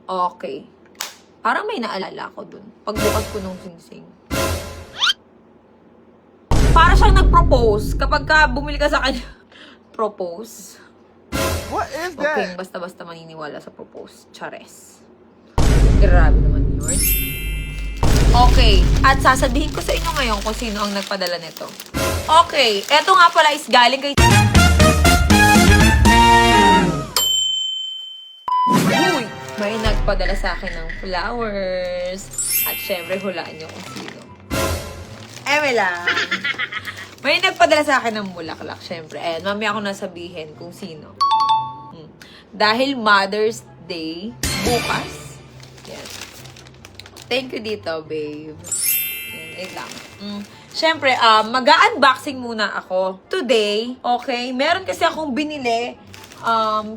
Okay. Parang may naalala ko dun. Pagbukas ko nung singsing. Para siyang nag-propose kapag bumili ka sa kanya. Propose. What is that? Okay, basta-basta maniniwala sa propose. Chares. Grabe naman yun. Okay, at sasabihin ko sa inyo ngayon kung sino ang nagpadala nito. Okay, eto nga pala is galing kay... Uy! May nagpadala sa akin ng flowers. At syempre, hulaan nyo kung sino. Emela! May nagpadala sa akin ng bulaklak, syempre. Ayan, mamaya ako nasabihin kung sino. Dahil Mother's Day, bukas. Yan. Thank you dito, babe. Yan, wait lang. Syempre, mag-unboxing muna ako. Today, okay, meron kasi akong binili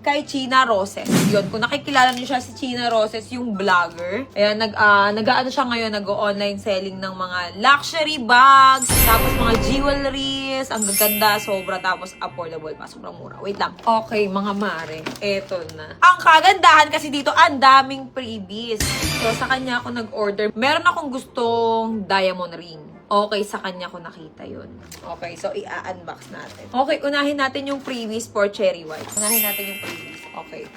kay China Roses. Yun, kung nakikilala niyo siya si China Roses, yung vlogger. Ayan, nag-ano siya ngayon, nag-online selling ng mga luxury bags, tapos mga jewelries, ang gaganda, sobra, tapos affordable pa, sobrang mura. Wait lang. Okay, mga mare, eto na. Ang kagandahan kasi dito, ang daming freebies. So, sa kanya ako nag-order. Meron akong gustong diamond ring. Okay, sa kanya ko nakita yun. Okay, so i-unbox natin. Okay, unahin natin yung freebies for Cherry White. Unahin natin yung freebies. Okay.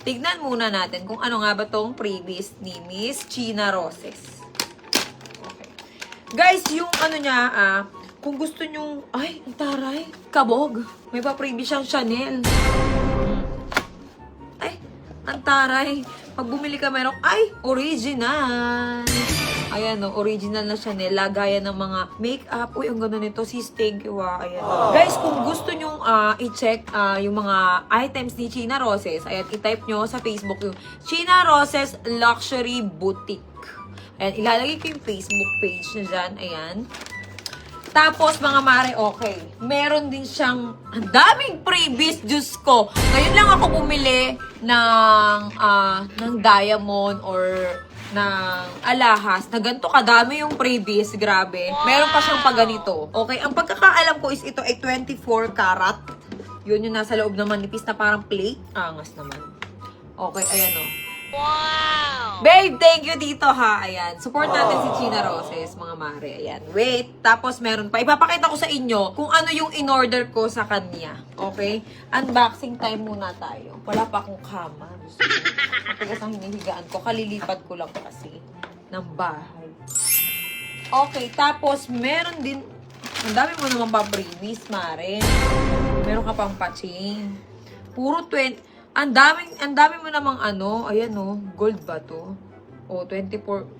Tignan muna natin kung ano nga ba tong freebies ni Miss China Roses. Okay. Guys, yung ano niya, kung gusto nyong... Ay, ang taray. Kabog. May pa-freebies siyang Chanel. Ay, ang taray. Pag bumili ka merong... Ay, original. Ayan, no, original na Chanel. Lagayan ng mga makeup. Uy, ang ganda nito. Sis, thank you, Ayan. Guys, kung gusto nyong i-check yung mga items ni China Roses, ayan, i-type nyo sa Facebook yung China Roses Luxury Boutique. Ayan, ilalagay ko yung Facebook page na dyan. Ayan. Tapos, mga mare, okay. Meron din siyang ang daming freebies, Diyos ko. Ngayon lang ako bumili ng diamond or ng alahas na ganito kadami yung freebies, grabe. Meron pa siyang paganito. Okay, ang pagkakaalam ko is ito ay 24 karat. Yun yung nasa loob naman, nipis na parang plate. Angas naman. Okay, ayan o. Wow! Babe, thank you dito ha. Ayan, support natin si China Roses, mga mare. Ayan, wait. Tapos meron pa. Ipapakita ko sa inyo kung ano yung in-order ko sa kanya. Okay? Unboxing time muna tayo. Wala pa akong kama. Matigas ang hinihigaan ko. Kalilipat ko lang kasi ng bahay. Okay, tapos meron din, ang dami mo naman pa freebies, mare. Meron ka pang pa-chain. Puro 20, ang dami mo namang ano, ayan o, gold ba to? O, 24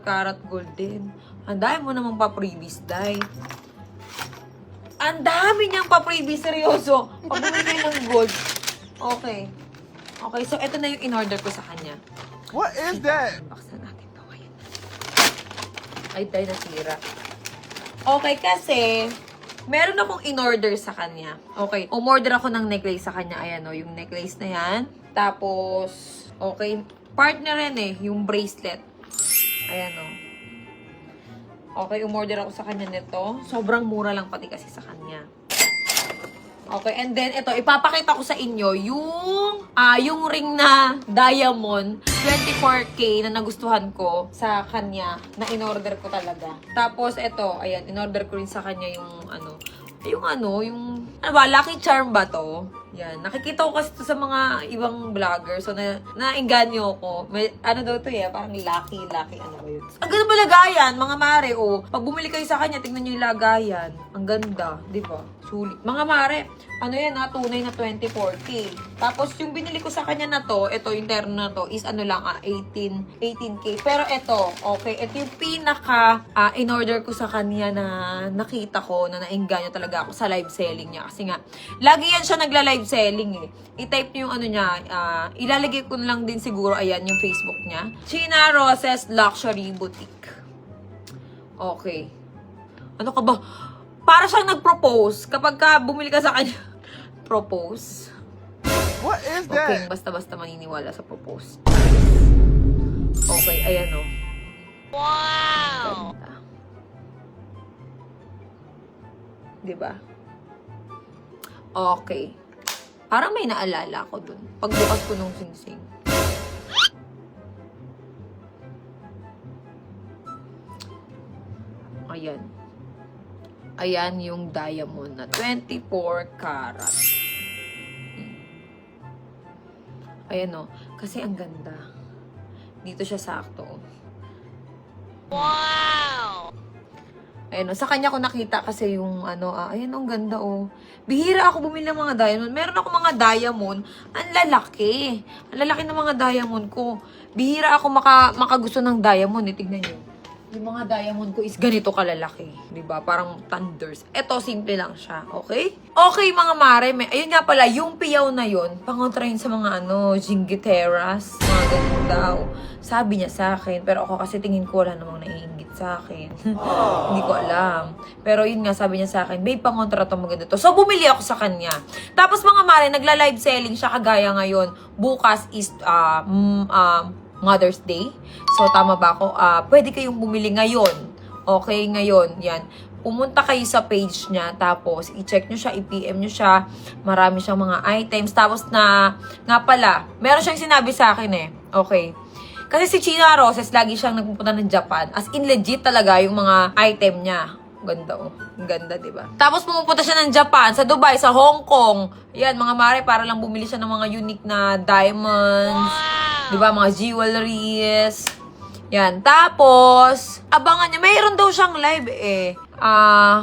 karat gold din. Ang dami mo namang pa freebies, dai. Ang dami niyang pa freebies, seryoso. Pag bumili ng gold. Okay. Okay, so ito na yung in-order ko sa kanya. What is that? Unbox na natin ito ngayon. Ay, tayo nasira. Okay, kasi meron akong in-order sa kanya. Okay, umorder ako ng necklace sa kanya. Ayan o, yung necklace na yan. Tapos, okay, partner rin eh, yung bracelet. Ayan o. Okay, umorder ako sa kanya nito. Sobrang mura lang pati kasi sa kanya. Okay, and then ito, ipapakita ko sa inyo yung ring na diamond, 24K na nagustuhan ko sa kanya, na in-order ko talaga. Tapos ito, ayan, in-order ko rin sa kanya yung Lucky Charm ba to? Yan, nakikita ko kasi ito sa mga ibang vlogger, so nainganyo ko. May, ano daw to parang lucky, ano ba yun? Ang ganda ba lagayan, mga mare, oh. Pag bumili kayo sa kanya, tingnan nyo yung lagayan. Ang ganda, di ba? Sulit. Mga mare, ano yan tunay na 24K. Tapos yung binili ko sa kanya na to, ito, yung terno na to, is ano lang, 18K. Pero ito, okay, ito yung pinaka in-order ko sa kanya na nakita ko, na nainganyo talaga ako sa live selling niya. Kasi nga, lagi yan siya nagla-live selling eh. I-type niyo yung ano niya, ilalagay ko lang din siguro, ayan, yung Facebook niya. China Roses Luxury Boutique. Okay. Ano ka ba? Para siyang nag-propose kapag bumili ka sa kanya. Propose. What is Okay, that? basta-basta maniniwala sa propose. Okay, ayan o. Wow! Ganda. Diba? Okay. Parang may naalala ko dun. Pagbukas ko nung singsing. Ayan. Ayan yung diamond na 24 karat. Ayan o. Kasi ang ganda. Dito siya sakto. Wow! Ayan o. Sa kanya ko nakita kasi yung ayan ang ganda o. Bihira ako bumili ng mga diamond. Meron ako mga diamond. Ang lalaki. Ang lalaki ng mga diamond ko. Bihira ako makagusto ng diamond. Tignan nyo. Yung mga diamond ko is ganito kalalaki. Diba? Parang thunders. Eto, simple lang siya. Okay? Okay, mga mare. Ayun nga pala, yung piyaw na yun, pangontra yun sa mga jinggiteras. Mga ganun daw. Sabi niya sa akin. Pero ako kasi tingin ko wala namang naiinggit sa akin. Hindi ko alam. Pero yun nga, sabi niya sa akin, babe, pangontra to maganda to. So, bumili ako sa kanya. Tapos mga mare, nagla-live selling siya kagaya ngayon. Bukas is, Mother's Day. So, tama ba ako? Pwede kayong bumili ngayon. Okay, ngayon. Yan. Pumunta kayo sa page niya. Tapos, i-check nyo siya, i-PM nyo siya. Marami siyang mga items. Tapos nga pala, meron siyang sinabi sa akin eh. Okay. Kasi si China Roses, lagi siyang nagpupunta ng Japan. As in, legit talaga yung mga item niya. Ganda oh. Ang ganda, diba? Tapos pumupunta siya ng Japan, sa Dubai, sa Hong Kong. Yan, mga mare, para lang bumili siya ng mga unique na diamonds. Wow. Diba? Mga jewelries. Yan. Tapos, abangan niya. Mayroon daw siyang live eh.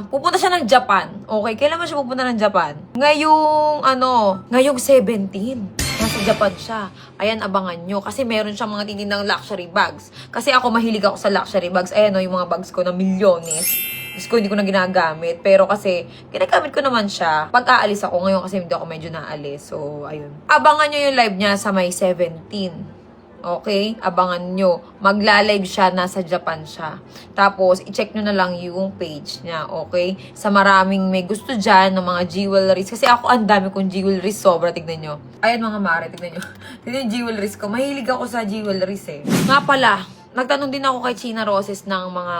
Pupunta siya ng Japan. Okay, kailan ba siya pupunta ng Japan? Ngayong 17. Nasa Japan siya. Ayan, abangan nyo. Kasi meron siyang mga tinindang luxury bags. Kasi ako, mahilig ako sa luxury bags. Ayan o, yung mga bags ko na milyones. Gusto ko, hindi ko na ginagamit. Pero kasi, ginagamit ko naman siya. Pag aalis ako, ngayon kasi hindi ako medyo naalis. So, ayun. Abangan nyo yung live niya sa May 17. Okay? Abangan nyo. Magla-live siya, nasa Japan siya. Tapos, i-check nyo na lang yung page niya. Okay? Sa maraming may gusto dyan ng mga jewelries. Kasi ako, ang dami kong jewelries. Sobra, tignan nyo. Ayan mga mare, tignan nyo. Tignan yung jewelries ko. Mahilig ako sa jewelries eh. Nga pala, nagtanong din ako kay China Roses ng mga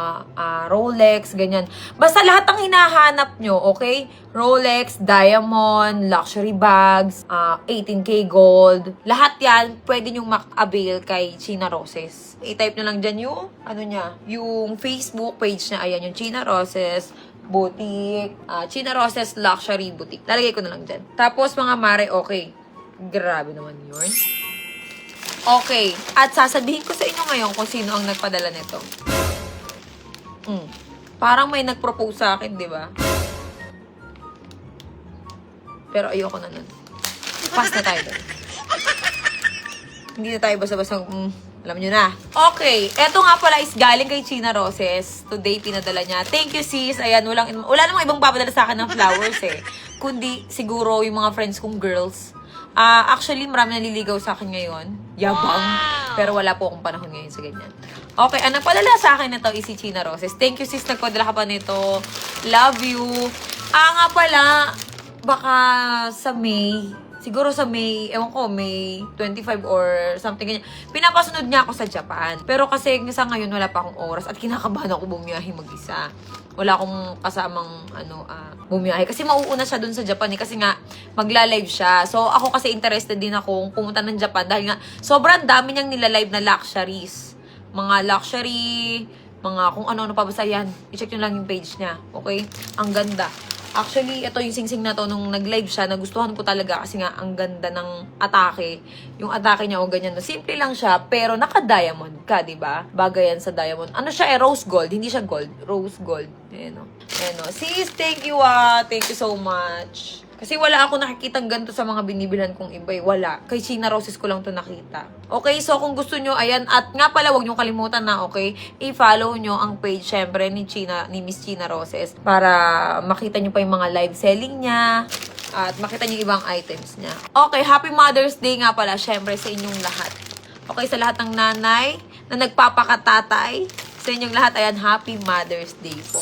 Rolex, ganyan. Basta lahat ng hinahanap nyo, okay? Rolex, diamond, luxury bags, 18K gold. Lahat yan, pwede nyong mak-avail kay China Roses. I-type nyo lang dyan yung, yung Facebook page na, ayan, yung China Roses Boutique, China Roses Luxury Boutique. Lalagay ko na lang dyan. Tapos, mga mare, okay. Grabe naman yun. Okay. At sasabihin ko sa inyo ngayon kung sino ang nagpadala nito. Parang may nag-propose sa akin, di ba? Pero ayoko na nun. Pass na tayo doon. Hindi na tayo basta-basta, alam nyo na. Okay. Eto nga pala is galing kay China Roses. Today, pinadala niya. Thank you, sis. Ayan, wala namang ibang papadala sa akin ng flowers eh. Kundi, siguro, yung mga friends kong girls. Actually, marami naliligaw sa akin ngayon. Yabang. Wow. Pero wala po akong panahon ngayon sa ganyan. Okay, ang nagpadala sa akin nito is si China Roses. Thank you, sis. Nagpadala ka pa nito. Love you. Nga pala, baka sa May, siguro sa May, ewan ko, May 25 or something ganyan. Pinapasunod niya ako sa Japan. Pero kasi sa ngayon, wala pa akong oras at kinakabahan ako bumiyahe mag-isa. Wala akong kasamang bumiyahe. Kasi mauuna siya dun sa Japan eh. Kasi nga, magla-live siya. So, ako kasi interested din akong pumunta ng Japan. Dahil nga, sobrang dami niyang nila-live na luxuries. Mga luxury, mga kung ano-ano pa basta yan. I-check nyo lang yung page niya. Okay? Ang ganda. Actually, ito yung sing-sing na to, nung nag-live siya, nagustuhan ko talaga kasi nga ang ganda ng atake. Yung atake niya o ganyan. Simple lang siya, pero naka-diamond ka, diba? Bagay yan sa diamond. Ano siya rose gold. Hindi siya gold. Rose gold. Ayan o. Ayan o. Sis, thank you Thank you so much. Kasi wala ako nakikitang ganito sa mga binibilhan kong iba. Wala. Kay China Roses ko lang to nakita. Okay, so kung gusto nyo, ayan. At nga pala, huwag nyo kalimutan na, okay? I-follow nyo ang page, syempre, ni Miss China Roses. Para makita nyo pa yung mga live selling niya. At makita nyo ibang items niya. Okay, Happy Mother's Day nga pala, syempre, sa inyong lahat. Okay, sa lahat ng nanay na nagpapakatatay. Sa inyong lahat, ayan, Happy Mother's Day po.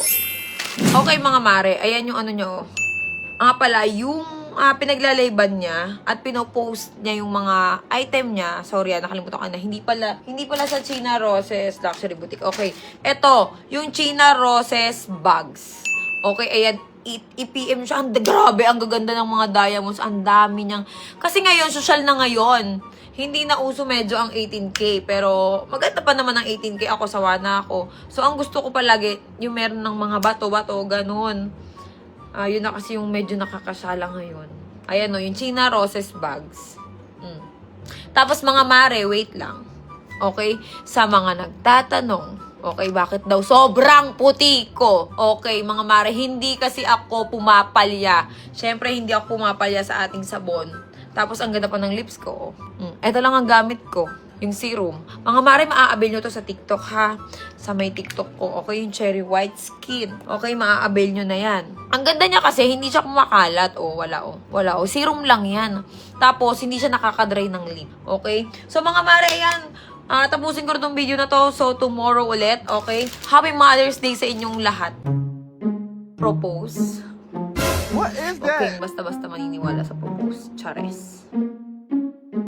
Okay, mga mare, ayan yung nyo. Pala, yung pinaglalayban niya at pinopost niya yung mga item niya. Sorry, nakalimutan ko na. Hindi pala sa China Roses Luxury Boutique. Okay, eto, yung China Roses bags. Okay, ayan, i-PM siya. Grabe, ang gaganda ng mga diamonds. Ang dami niyang. Kasi ngayon, social na ngayon. hindi na uso medyo ang 18K. Pero maganda pa naman ang 18K. Ako, sawa na ako. So, ang gusto ko palagi, yung meron ng mga bato-bato, ganun. Yun na kasi yung medyo nakakasala ngayon. Ayan o, yung China Roses bags. Tapos mga mare, wait lang. Okay? Sa mga nagtatanong, okay, bakit daw sobrang puti ko? Okay, mga mare, hindi kasi ako pumapalya. Siyempre, hindi ako pumapalya sa ating sabon. Tapos, ang ganda pa ng lips ko. Ito lang ang gamit ko, yung serum. Mga mare, maaabil nyo to sa TikTok, ha? Sa may TikTok ko, okay, yung Cherry White Skin. Okay, maaabil nyo na yan. Ang ganda niya kasi, hindi siya kumakalat. Wala. Serum lang yan. Tapos, hindi siya nakakadry ng lip. Okay? So, mga mare, yan. Tapusin ko na tong video na to. So, tomorrow ulit, okay? Happy Mother's Day sa inyong lahat. Propose. What is Okay, that? basta-basta maniniwala sa propose. Chares.